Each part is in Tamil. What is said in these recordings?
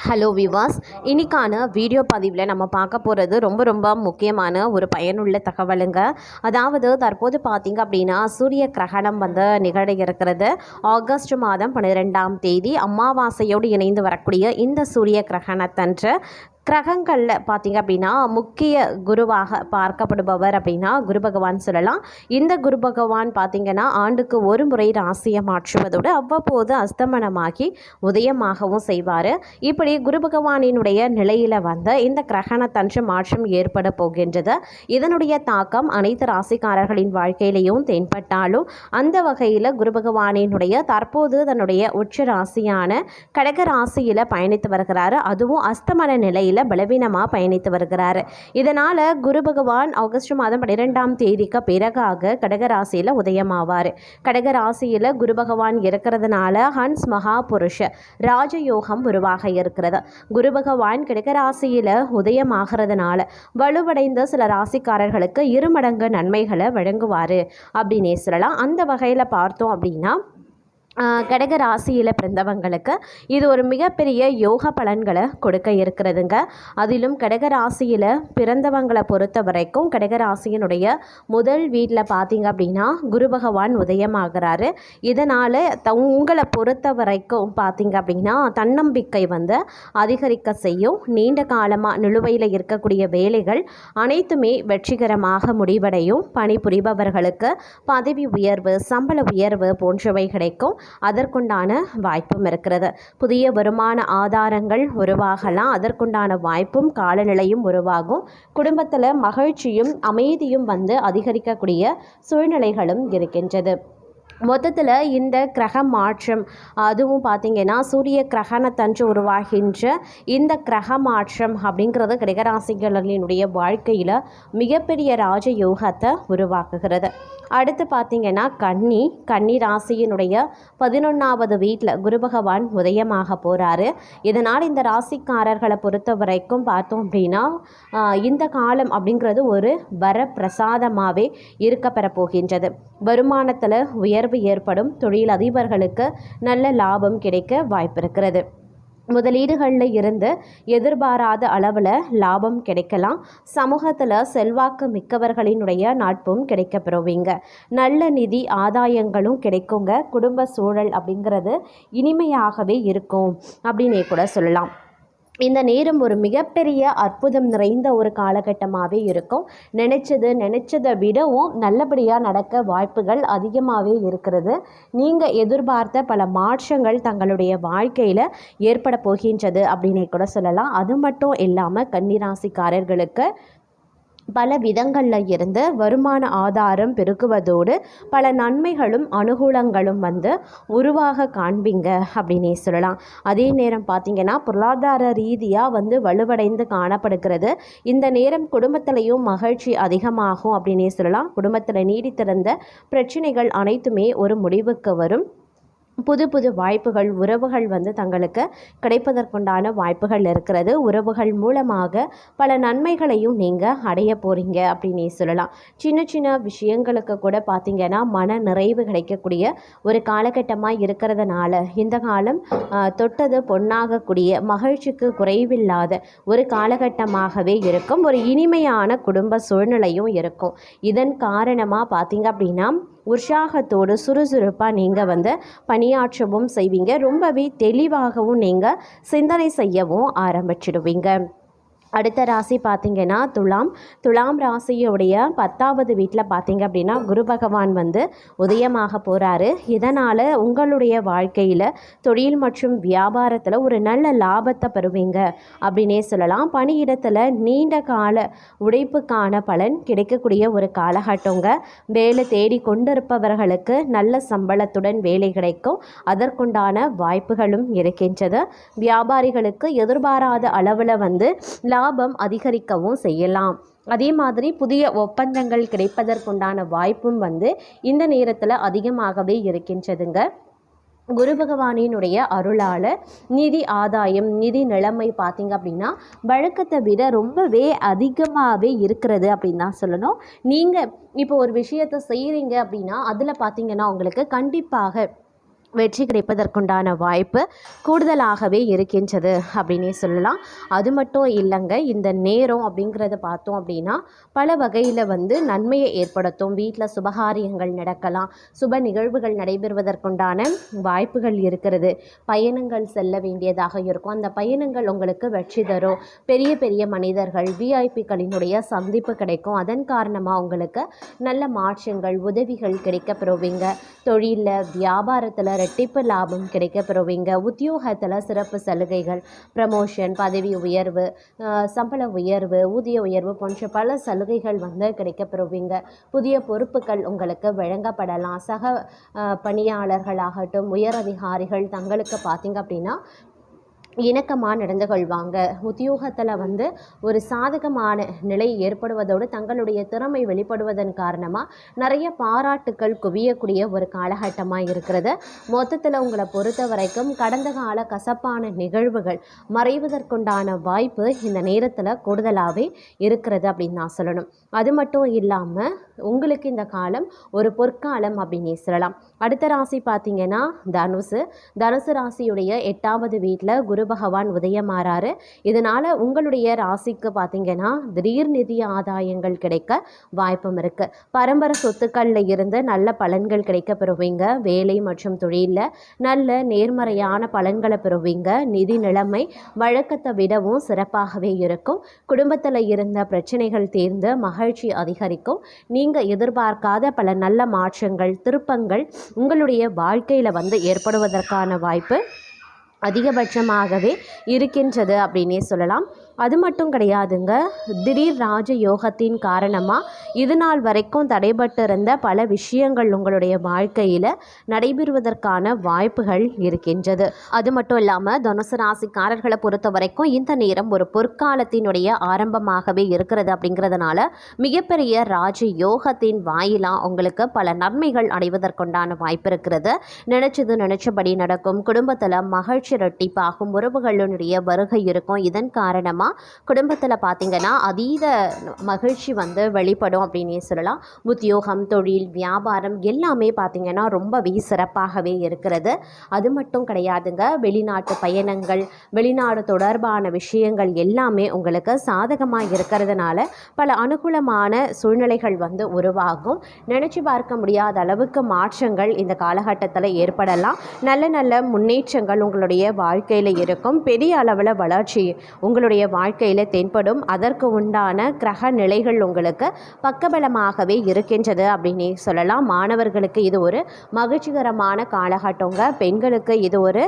ஹலோ விவாஸ், இன்னைக்கான வீடியோ பதிவில் நம்ம பார்க்க போகிறது ரொம்ப முக்கியமான ஒரு பயனுள்ள தகவலுங்க. அதாவது தற்போது பார்த்திங்க அப்படின்னா சூரிய கிரகணம் நிகழ இருக்கிறது. ஆகஸ்ட் மாதம் 12ஆம் தேதி அமாவாசையோடு இணைந்து வரக்கூடிய இந்த சூரிய கிரகணத்தன்று கிரகங்களில் பார்த்திங்க அப்படின்னா முக்கிய குருவாக பார்க்கப்படுபவர் அப்படின்னா குரு பகவான் சொல்லலாம். இந்த குரு பகவான் பார்த்திங்கன்னா ஆண்டுக்கு ஒரு முறை ராசியை மாற்றுவதோடு அவ்வப்போது அஸ்தமனமாகி உதயமாகவும் செய்வார். இப்படி குரு பகவானினுடைய நிலையில் இந்த கிரகணத்தன்று மாற்றம் ஏற்பட போகின்றது. இதனுடைய தாக்கம் அனைத்து ராசிக்காரர்களின் வாழ்க்கையிலையும் தென்பட்டாலும் அந்த வகையில் குரு பகவானினுடைய தற்போது தன்னுடைய உச்ச ராசியான கடக ராசியில் பயணித்து வருகிறாரு. அதுவும் அஸ்தமன நிலையில் பலவீனமாக பயணித்து வருகிறார். இதனால் குரு பகவான் ஆகஸ்ட் மாதம் 12ஆம் தேதிக்கு பிறகாக கடகராசியில் உதயமாவார். கடகராசியில் குரு பகவான் இருக்கிறதுனால ஹன்ஸ் மகா புருஷ ராஜயோகம் உருவாக இருக்கிறது. குரு பகவான் கடகராசியில் உதயமாகிறதுனால வலுவடைந்த சில ராசிக்காரர்களுக்கு இருமடங்கு நன்மைகளை வழங்குவார் அப்படின்னே சொல்லலாம். அந்த வகையில் பார்த்தோம் அப்படின்னா கடக ராசியில் பிறந்தவங்களுக்கு இது ஒரு மிகப்பெரிய யோக பலன்களை கொடுக்க இருக்கிறதுங்க. அதிலும் கடக ராசியில் பிறந்தவங்களை பொறுத்த வரைக்கும் கடக ராசியினுடைய முதல் வீட்டில் பார்த்திங்க அப்படின்னா குரு பகவான் உதயமாகிறாரு. இதனால் உங்களை பொறுத்த வரைக்கும் பார்த்திங்க அப்படின்னா தன்னம்பிக்கை அதிகரிக்க செய்யும். நீண்ட காலமாக நிலுவையில் இருக்கக்கூடிய வேலைகள் அனைத்துமே வெற்றிகரமாக முடிவடையும். பணிபுரிபவர்களுக்கு பதவி உயர்வு, சம்பள உயர்வு போன்றவை கிடைக்கும். அதற்குண்டான வாய்ப்பும் இருக்கிறது. புதிய வருமான ஆதாரங்கள் உருவாகலாம். அதற்குண்டான வாய்ப்பும் காலநிலையும் உருவாகும். குடும்பத்தில் மகிழ்ச்சியும் அமைதியும் அதிகரிக்கக்கூடிய சூழ்நிலைகளும் இருக்கின்றது. மொத்தத்தில் இந்த கிரக மாற்றம், அதுவும் பார்த்திங்கன்னா சூரிய கிரகணத்தன்று உருவாகின்ற இந்த கிரக மாற்றம் அப்படிங்கிறது கடகராசிகளினுடைய வாழ்க்கையில் மிகப்பெரிய ராஜயோகத்தை உருவாக்குகிறது. அடுத்து பார்த்திங்கன்னா கன்னி ராசியினுடைய 11வது வீட்டில் குரு பகவான் உதயமாக போகிறாரு. இதனால் இந்த ராசிக்காரர்களை பொறுத்த வரைக்கும் பார்த்தோம் அப்படின்னா இந்த காலம் அப்படிங்கிறது ஒரு வரப்பிரசாதமாகவே இருக்கப்பெற போகின்றது. வருமானத்தில் உயர்வு ஏற்படும். தொழில் அதிபர்களுக்கு நல்ல லாபம் கிடைக்க வாய்ப்பு இருக்கிறது. முதலீடுகளில் இருந்து எதிர்பாராத அளவில் லாபம் கிடைக்கலாம். சமூகத்தில் செல்வாக்கு மிக்கவர்களினுடைய நட்பும் கிடைக்கப்பெறுவீங்க. நல்ல நிதி ஆதாயங்களும் கிடைக்குங்க. குடும்ப சூழல் அப்படிங்கிறது இனிமையாகவே இருக்கும் அப்படின்னே கூட சொல்லலாம். இந்த நேரம் ஒரு மிகப்பெரிய அற்புதம் நிறைந்த ஒரு காலகட்டமாகவே இருக்கும். நினச்சதை விடவும் நல்லபடியாக நடக்க வாய்ப்புகள் அதிகமாகவே இருக்கிறது. நீங்கள் எதிர்பார்த்த பல மாற்றங்கள் தங்களுடைய வாழ்க்கையில் ஏற்பட போகின்றது அப்படின்னே கூட சொல்லலாம். அது மட்டும் இல்லாமல் கன்னிராசிக்காரர்களுக்கு பல விதங்களில் இருந்து வருமான ஆதாரம் பெருக்குவதோடு பல நன்மைகளும் அனுகூலங்களும் உருவாக காண்பீங்க அப்படின்னே சொல்லலாம். அதே நேரம் பார்த்திங்கன்னா பொருளாதார ரீதியாக வலுவடைந்து காணப்படுகிறது. இந்த நேரம் குடும்பத்திலையும் மகிழ்ச்சி அதிகமாகும் அப்படின்னே சொல்லலாம். குடும்பத்தில் நீடித்திருந்த பிரச்சனைகள் அனைத்துமே ஒரு முடிவுக்கு வரும். புது வாய்ப்புகள், உறவுகள் தங்களுக்கு கிடைப்பதற்குண்டான வாய்ப்புகள் இருக்கிறது. உறவுகள் மூலமாக பல நன்மைகளையும் நீங்கள் அடைய போகிறீங்க அப்படின்னே சொல்லலாம். சின்ன விஷயங்களுக்கு கூட பார்த்திங்கன்னா மன நிறைவு கிடைக்கக்கூடிய ஒரு காலகட்டமாக இருக்கிறதுனால இந்த காலம் தொட்டது பொன்னாகக்கூடிய மகிழ்ச்சிக்கு குறைவில்லாத ஒரு காலகட்டமாகவே இருக்கும். ஒரு இனிமையான குடும்ப சூழ்நிலையும் இருக்கும். இதன் காரணமாக பார்த்திங்க அப்படின்னா உற்சாகத்தோடு சுறுசுறுப்பாக நீங்கள் பணியாற்றவும் செய்வீங்க. ரொம்பவே தெளிவாகவும் நீங்கள் சிந்தனை செய்யவும் ஆரம்பிச்சிடுவீங்க. அடுத்த ராசி பார்த்திங்கன்னா துலாம் ராசியுடைய 10வது வீட்டில் பார்த்திங்க அப்படின்னா குரு பகவான் உதயமாக போகிறாரு. இதனால் உங்களுடைய வாழ்க்கையில் தொழில் மற்றும் வியாபாரத்தில் ஒரு நல்ல லாபத்தை பெறுவீங்க அப்படின்னே சொல்லலாம். பணியிடத்தில் நீண்ட கால உழைப்புக்கான பலன் கிடைக்கக்கூடிய ஒரு காலகட்டங்க. வேலை தேடி கொண்டிருப்பவர்களுக்கு நல்ல சம்பளத்துடன் வேலை கிடைக்கும். அதற்குண்டான வாய்ப்புகளும் இருக்கின்றது. வியாபாரிகளுக்கு எதிர்பாராத அளவில் லாபம் அதிகரிக்கவும் செய்யலாம். அதே மாதிரி புதிய ஒப்பந்தங்கள் கிடைப்பதற்குண்டான வாய்ப்பும் இந்த நேரத்தில் அதிகமாகவே இருக்கின்றதுங்க. குரு பகவானினுடைய அருளால் நிதி ஆதாயம், நிதி நிலைமை பார்த்திங்க அப்படின்னா வழக்கத்தை விட ரொம்பவே அதிகமாகவே இருக்கிறது அப்படின்னு தான் சொல்லணும். நீங்கள் இப்போ ஒரு விஷயத்தை செய்கிறீங்க அப்படின்னா அதில் பார்த்திங்கன்னா உங்களுக்கு கண்டிப்பாக வெற்றி கிடைப்பதற்குண்டான வாய்ப்பு கூடுதலாகவே இருக்கின்றது அப்படின்னே சொல்லலாம். அது மட்டும் இல்லைங்க, இந்த நேரம் அப்படிங்கிறத பார்த்தோம் அப்படின்னா பல வகையில் நன்மையை ஏற்படுத்தும். வீட்டில் சுபகாரியங்கள் நடக்கலாம், சுப நிகழ்வுகள் நடைபெறுவதற்குண்டான வாய்ப்புகள் இருக்கிறது. பயணங்கள் செல்ல வேண்டியதாக இருக்கும், அந்த பயணங்கள் உங்களுக்கு வெற்றி தரும். பெரிய பெரிய மனிதர்கள் விஐபிக்களினுடைய சந்திப்பு கிடைக்கும். அதன் காரணமாக உங்களுக்கு நல்ல மாற்றங்கள் உதவிகள் கிடைக்க பெறுவீங்க. தொழிலில் வியாபாரத்தில் ரெட்டிப்பு லாபம் கிடைக்க பெறுவீங்க. உத்தியோகத்தில் சிறப்பு சலுகைகள், ப்ரமோஷன், பதவி உயர்வு, சம்பள உயர்வு, ஊதிய உயர்வு போன்ற பல சலுகைகள் கிடைக்க பெறுவீங்க. புதிய பொறுப்புகள் உங்களுக்கு வழங்கப்படலாம். சக பணியாளர்களாகட்டும், உயர் அதிகாரிகள் தங்களுக்கு பார்த்திங்க அப்படின்னா இணக்கமாக நடந்து கொள்வாங்க. உத்தியோகத்தில் ஒரு சாதகமான நிலை ஏற்படுவதோடு தங்களுடைய திறமை வெளிப்படுவதன் காரணமாக நிறைய பாராட்டுக்கள் குவியக்கூடிய ஒரு காலகட்டமாக இருக்கிறது. மொத்தத்தில் உங்களை பொறுத்த வரைக்கும் கடந்த கால கசப்பான நிகழ்வுகள் மறைவதற்குண்டான வாய்ப்பு இந்த நேரத்தில் கூடுதலாகவே இருக்கிறது அப்படின்னு நான் சொல்லணும். அது மட்டும் இல்லாமல் உங்களுக்கு இந்த காலம் ஒரு பொற்காலம் அப்படின்னே சொல்லலாம். அடுத்த ராசி பார்த்திங்கன்னா தனுசு ராசியுடைய 8வது வீட்டில் குரு பகவான் உதயமாறாரு. இதனால் உங்களுடைய ராசிக்கு பார்த்திங்கன்னா திடீர் நிதி ஆதாயங்கள் கிடைக்க வாய்ப்பும் இருக்குது. பரம்பரை சொத்துக்களில் இருந்து நல்ல பலன்கள் கிடைக்க பெறுவீங்க. வேலை மற்றும் தொழிலில் நல்ல நேர்மறையான பலன்களை பெறுவீங்க. நிதி நிலைமை வழக்கத்தை விடவும் சிறப்பாகவே இருக்கும். குடும்பத்தில் இருந்த பிரச்சனைகள் தீர்ந்து மகிழ்ச்சி அதிகரிக்கும். நீங்கள் எதிர்பார்க்காத பல நல்ல மாற்றங்கள், திருப்பங்கள் உங்களுடைய வாழ்க்கையில் ஏற்படுவதற்கான வாய்ப்பு அதிகபட்சமாகவே இருக்கின்றது அப்படின்னே சொல்லலாம். அது மட்டும் கிடையாதுங்க, திடீர் ராஜ யோகத்தின் காரணமாக இது நாள் வரைக்கும் தடைபட்டு இருந்த பல விஷயங்கள் உங்களுடைய வாழ்க்கையில் நடைபெறுவதற்கான வாய்ப்புகள் இருக்கின்றது. அது மட்டும் இல்லாமல் தனுசு ராசிக்காரர்களை பொறுத்த வரைக்கும் இந்த நேரம் ஒரு பொற்காலத்தினுடைய ஆரம்பமாகவே இருக்கிறது. அப்படிங்கிறதுனால மிகப்பெரிய ராஜ யோகத்தின் வாயிலாக உங்களுக்கு பல நன்மைகள் அடைவதற்குண்டான வாய்ப்பு இருக்கிறது. நினைச்சபடி நடக்கும். குடும்பத்தில் மகிழ்ச்சி இரட்டிப்பாகும். உறவுகளுடைய வருகை இருக்கும். இதன் காரணமாக குடும்பத்தில் பார்த்திங்கன்னா அதீத மகிழ்ச்சி வெளிப்படும் அப்படின்னே சொல்லலாம். உத்தியோகம், தொழில், வியாபாரம் எல்லாமே பார்த்திங்கன்னா ரொம்பவே சிறப்பாகவே இருக்கிறது. அது மட்டும் கிடையாதுங்க, வெளிநாட்டு பயணங்கள், வெளிநாடு தொடர்பான விஷயங்கள் எல்லாமே உங்களுக்கு சாதகமாக இருக்கிறதுனால பல அனுகூலமான சூழ்நிலைகள் உருவாகும். நினச்சி பார்க்க முடியாத அளவுக்கு மாற்றங்கள் இந்த காலகட்டத்தில் ஏற்படலாம். நல்ல முன்னேற்றங்கள் உங்களுடைய வாழ்க்கையில் இருக்கும். பெரிய அளவில் வளர்ச்சி உங்களுடைய வாழ்க்கையில் தென்படும். அதற்கு உண்டான கிரக நிலைகள் உங்களுக்கு பக்கபலமாகவே இருக்கின்றது அப்படின்னு சொல்லலாம். மாணவர்களுக்கு இது ஒரு மகிழ்ச்சிகரமான காலகட்டங்க. பெண்களுக்கு இது ஒரு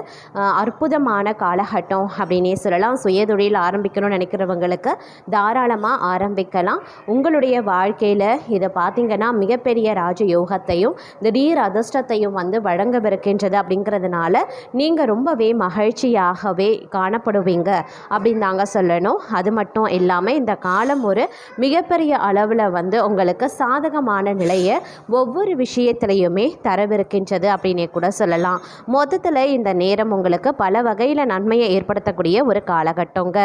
அற்புதமான காலகட்டம் அப்படின்னே சொல்லலாம். சுயதொழில் ஆரம்பிக்கணும்னு நினைக்கிறவங்களுக்கு தாராளமாக ஆரம்பிக்கலாம். உங்களுடைய வாழ்க்கையில் இதை பார்த்திங்கன்னா மிகப்பெரிய ராஜயோகத்தையும் திடீர் அதிர்ஷ்டத்தையும் வழங்கவிருக்கின்றது. அப்படிங்கிறதுனால நீங்கள் ரொம்பவே மகிழ்ச்சியாகவே காணப்படுவீங்க அப்படின்னு தாங்க சொல்லணும். அது மட்டும் இல்லாமல் இந்த காலம் ஒரு மிகப்பெரிய அளவில் உங்களுக்கு சாதகமான நிலையை ஒவ்வொரு விஷயத்திலையுமே தரவிருக்கின்றது அப்படின்னே கூட சொல்லலாம். மொத்தத்தில் இந்த நேரம் உங்களுக்கு பல வகையில் நன்மையை ஏற்படுத்தக்கூடிய ஒரு காலகட்டங்க.